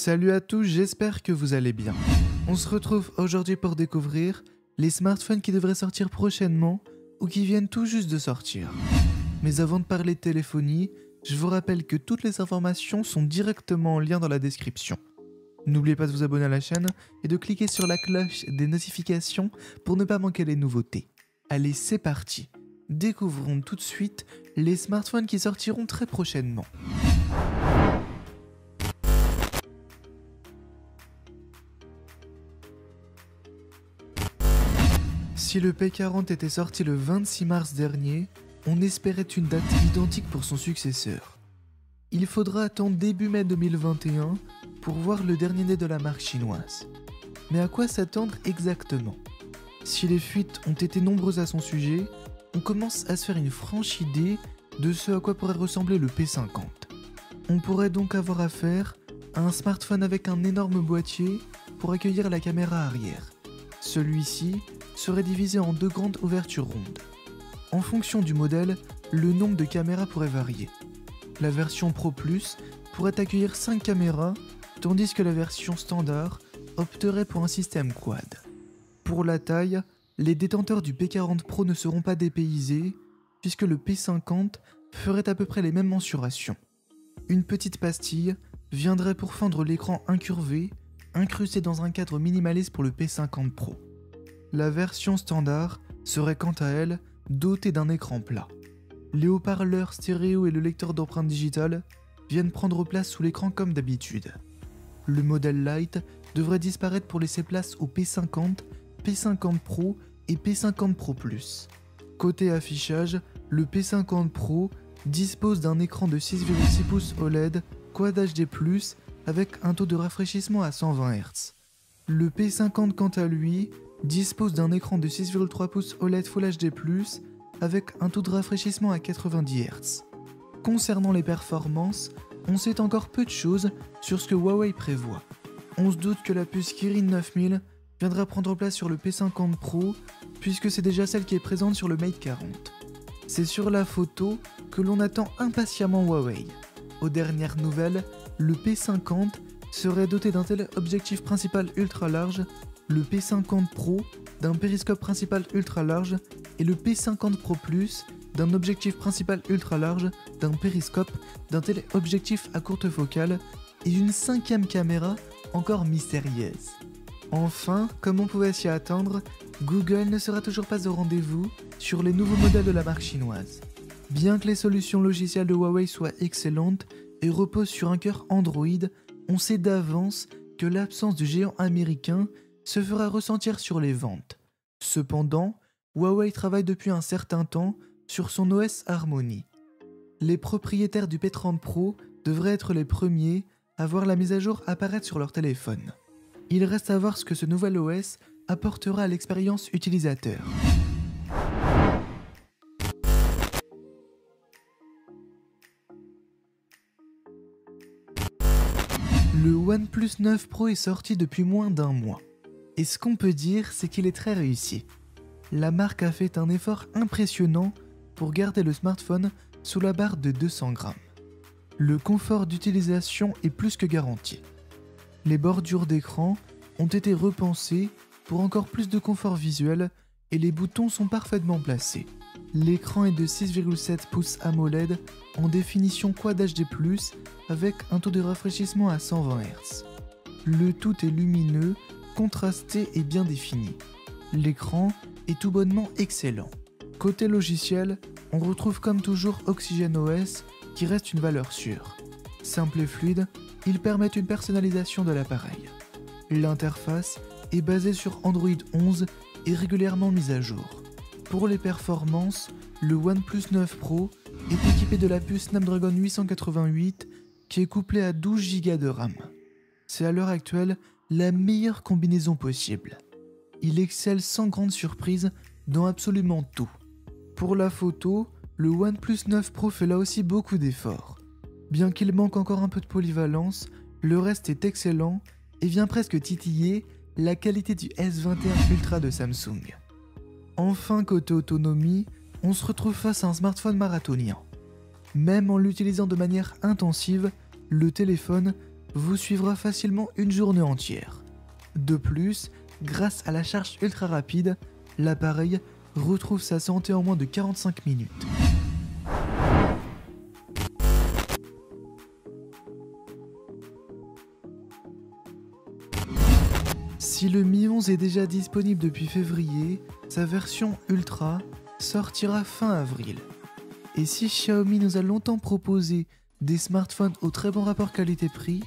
Salut à tous, j'espère que vous allez bien. On se retrouve aujourd'hui pour découvrir les smartphones qui devraient sortir prochainement ou qui viennent tout juste de sortir. Mais avant de parler de téléphonie, je vous rappelle que toutes les informations sont directement en lien dans la description. N'oubliez pas de vous abonner à la chaîne et de cliquer sur la cloche des notifications pour ne pas manquer les nouveautés. Allez, c'est parti. Découvrons tout de suite les smartphones qui sortiront très prochainement. Si le P40 était sorti le 26 mars dernier, on espérait une date identique pour son successeur. Il faudra attendre début mai 2021 pour voir le dernier né de la marque chinoise. Mais à quoi s'attendre exactement? Si les fuites ont été nombreuses à son sujet, on commence à se faire une franche idée de ce à quoi pourrait ressembler le P50. On pourrait donc avoir affaire à un smartphone avec un énorme boîtier pour accueillir la caméra arrière. Celui-ci serait divisé en deux grandes ouvertures rondes. En fonction du modèle, le nombre de caméras pourrait varier. La version Pro Plus pourrait accueillir 5 caméras, tandis que la version standard opterait pour un système quad. Pour la taille, les détenteurs du P40 Pro ne seront pas dépaysés, puisque le P50 ferait à peu près les mêmes mensurations. Une petite pastille viendrait pour fendre l'écran incurvé, incrusté dans un cadre minimaliste pour le P50 Pro. La version standard serait quant à elle dotée d'un écran plat. Les haut-parleurs stéréo et le lecteur d'empreintes digitales viennent prendre place sous l'écran comme d'habitude. Le modèle Lite devrait disparaître pour laisser place au P50, P50 Pro et P50 Pro Plus. Côté affichage, le P50 Pro dispose d'un écran de 6,6 pouces OLED Quad HD+, avec un taux de rafraîchissement à 120 Hz. Le P50 quant à lui dispose d'un écran de 6,3 pouces OLED Full HD+, avec un taux de rafraîchissement à 90 Hz. Concernant les performances, on sait encore peu de choses sur ce que Huawei prévoit. On se doute que la puce Kirin 9000 viendra prendre place sur le P50 Pro, puisque c'est déjà celle qui est présente sur le Mate 40. C'est sur la photo que l'on attend impatiemment Huawei. Aux dernières nouvelles, le P50 serait doté d'un téléobjectif principal ultra large, le P50 Pro d'un périscope principal ultra large et le P50 Pro Plus d'un objectif principal ultra large, d'un périscope, d'un téléobjectif à courte focale et d'une 5e caméra encore mystérieuse. Enfin, comme on pouvait s'y attendre, Google ne sera toujours pas au rendez-vous sur les nouveaux modèles de la marque chinoise. Bien que les solutions logicielles de Huawei soient excellentes et reposent sur un cœur Android, on sait d'avance que l'absence du géant américain se fera ressentir sur les ventes. Cependant, Huawei travaille depuis un certain temps sur son OS Harmony. Les propriétaires du P30 Pro devraient être les premiers à voir la mise à jour apparaître sur leur téléphone. Il reste à voir ce que ce nouvel OS apportera à l'expérience utilisateur. Le OnePlus 9 Pro est sorti depuis moins d'un mois. Et ce qu'on peut dire, c'est qu'il est très réussi. La marque a fait un effort impressionnant pour garder le smartphone sous la barre de 200 grammes. Le confort d'utilisation est plus que garanti. Les bordures d'écran ont été repensées pour encore plus de confort visuel et les boutons sont parfaitement placés. L'écran est de 6,7 pouces AMOLED en définition Quad HD+, avec un taux de rafraîchissement à 120 Hz. Le tout est lumineux, contrasté et bien défini. L'écran est tout bonnement excellent. Côté logiciel, on retrouve comme toujours OxygenOS qui reste une valeur sûre. Simple et fluide, il permet une personnalisation de l'appareil. L'interface est basée sur Android 11 et régulièrement mise à jour. Pour les performances, le OnePlus 9 Pro est équipé de la puce Snapdragon 888 qui est couplée à 12 Go de RAM. C'est à l'heure actuelle la meilleure combinaison possible. Il excelle sans grande surprise dans absolument tout. Pour la photo, le OnePlus 9 Pro fait là aussi beaucoup d'efforts. Bien qu'il manque encore un peu de polyvalence, le reste est excellent et vient presque titiller la qualité du S21 Ultra de Samsung. Enfin, côté autonomie, on se retrouve face à un smartphone marathonien. Même en l'utilisant de manière intensive, le téléphone vous suivra facilement une journée entière. De plus, grâce à la charge ultra rapide, l'appareil retrouve sa santé en moins de 45 minutes. Si le Mi 11 est déjà disponible depuis février, sa version Ultra sortira fin avril. Et si Xiaomi nous a longtemps proposé des smartphones au très bon rapport qualité-prix,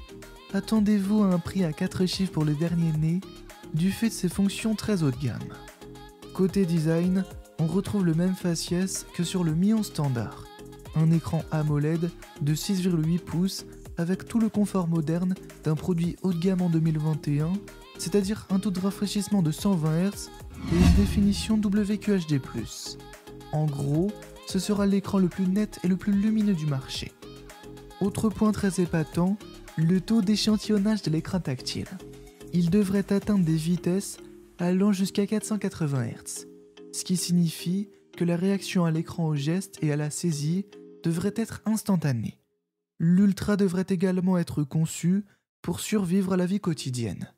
attendez-vous à un prix à 4 chiffres pour le dernier né, du fait de ses fonctions très haut de gamme. Côté design, on retrouve le même faciès que sur le Mi 11 standard. Un écran AMOLED de 6,8 pouces avec tout le confort moderne d'un produit haut de gamme en 2021, c'est-à-dire un taux de rafraîchissement de 120 Hz et une définition WQHD+. En gros, ce sera l'écran le plus net et le plus lumineux du marché. Autre point très épatant, le taux d'échantillonnage de l'écran tactile. Il devrait atteindre des vitesses allant jusqu'à 480 Hz, ce qui signifie que la réaction à l'écran au geste et à la saisie devrait être instantanée. L'Ultra devrait également être conçu pour survivre à la vie quotidienne.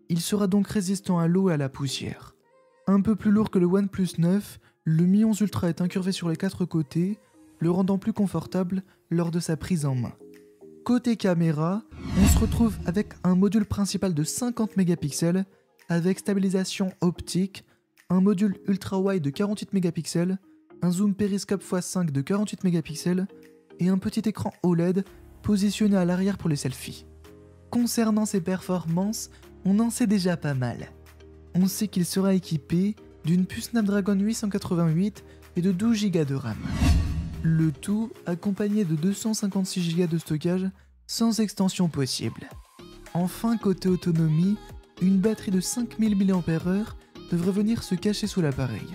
Il sera donc résistant à l'eau et à la poussière. Un peu plus lourd que le OnePlus 9, le Mi 11 Ultra est incurvé sur les 4 côtés, le rendant plus confortable lors de sa prise en main. Côté caméra, on se retrouve avec un module principal de 50 mégapixels avec stabilisation optique, un module ultra-wide de 48 mégapixels, un zoom périscope x5 de 48 mégapixels et un petit écran OLED positionné à l'arrière pour les selfies. Concernant ses performances, on en sait déjà pas mal. On sait qu'il sera équipé d'une puce Snapdragon 888 et de 12 Go de RAM. Le tout accompagné de 256 Go de stockage sans extension possible. Enfin, côté autonomie, une batterie de 5000 mAh devrait venir se cacher sous l'appareil.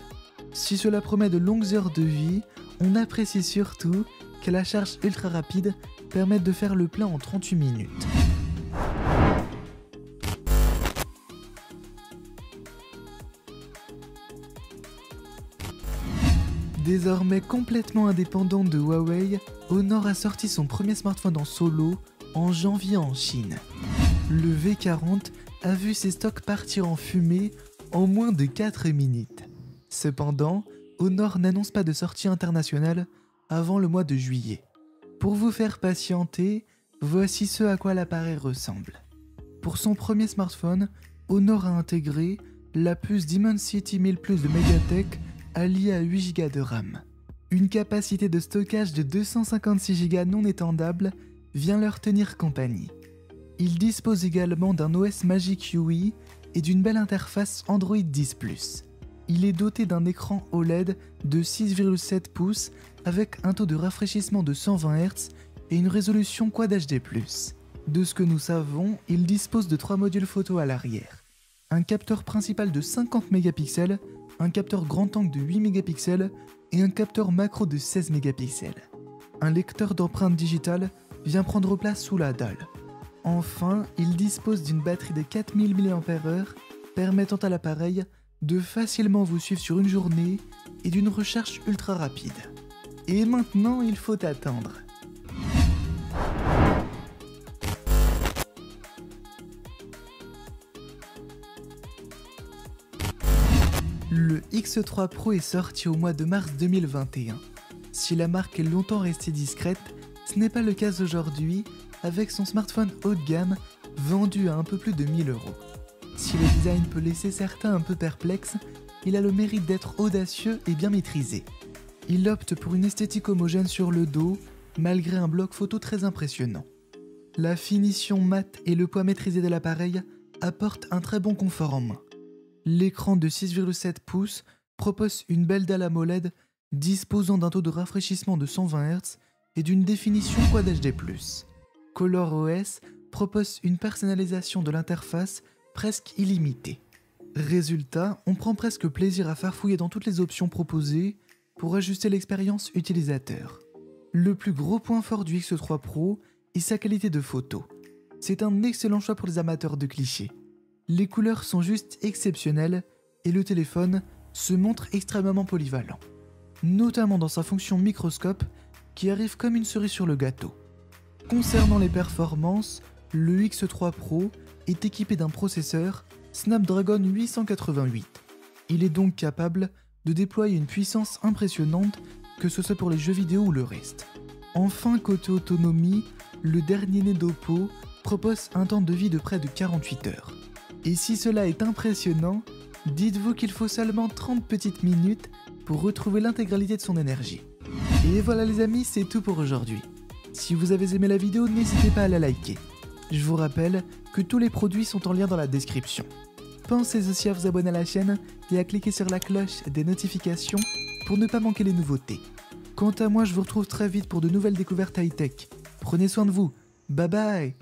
Si cela promet de longues heures de vie, on apprécie surtout que la charge ultra rapide permette de faire le plein en 38 minutes. Désormais complètement indépendant de Huawei, Honor a sorti son premier smartphone en solo en janvier en Chine. Le V40 a vu ses stocks partir en fumée en moins de 4 minutes. Cependant, Honor n'annonce pas de sortie internationale avant le mois de juillet. Pour vous faire patienter, voici ce à quoi l'appareil ressemble. Pour son premier smartphone, Honor a intégré la puce Dimensity 1000 Plus de Mediatek alliée à 8 Go de RAM. Une capacité de stockage de 256 Go non étendable vient leur tenir compagnie. Il dispose également d'un OS Magic UI et d'une belle interface Android 10+. Il est doté d'un écran OLED de 6,7 pouces avec un taux de rafraîchissement de 120 Hz et une résolution Quad HD+. De ce que nous savons, il dispose de 3 modules photo à l'arrière. Un capteur principal de 50 mégapixels, un capteur grand angle de 8 mégapixels et un capteur macro de 16 mégapixels. Un lecteur d'empreintes digitales vient prendre place sous la dalle. Enfin, il dispose d'une batterie de 4000 mAh permettant à l'appareil de facilement vous suivre sur une journée et d'une recharge ultra rapide. Et maintenant, il faut attendre. Le X3 Pro est sorti au mois de mars 2021. Si la marque est longtemps restée discrète, ce n'est pas le cas aujourd'hui avec son smartphone haut de gamme vendu à un peu plus de 1000 €. Si le design peut laisser certains un peu perplexes, il a le mérite d'être audacieux et bien maîtrisé. Il opte pour une esthétique homogène sur le dos, malgré un bloc photo très impressionnant. La finition mate et le poids maîtrisé de l'appareil apportent un très bon confort en main. L'écran de 6,7 pouces propose une belle dalle AMOLED disposant d'un taux de rafraîchissement de 120 Hz et d'une définition Quad HD+. ColorOS propose une personnalisation de l'interface presque illimitée. Résultat, on prend presque plaisir à farfouiller dans toutes les options proposées pour ajuster l'expérience utilisateur. Le plus gros point fort du X3 Pro est sa qualité de photo. C'est un excellent choix pour les amateurs de clichés. Les couleurs sont juste exceptionnelles et le téléphone se montre extrêmement polyvalent, notamment dans sa fonction microscope qui arrive comme une cerise sur le gâteau. Concernant les performances, Le X3 Pro est équipé d'un processeur Snapdragon 888. Il est donc capable de déployer une puissance impressionnante, que ce soit pour les jeux vidéo ou le reste. Enfin, côté autonomie, le dernier né d'Oppo propose un temps de vie de près de 48 heures. Et si cela est impressionnant, dites-vous qu'il faut seulement 30 petites minutes pour retrouver l'intégralité de son énergie. Et voilà les amis, c'est tout pour aujourd'hui. Si vous avez aimé la vidéo, n'hésitez pas à la liker. Je vous rappelle que tous les produits sont en lien dans la description. Pensez aussi à vous abonner à la chaîne et à cliquer sur la cloche des notifications pour ne pas manquer les nouveautés. Quant à moi, je vous retrouve très vite pour de nouvelles découvertes high-tech. Prenez soin de vous, bye bye.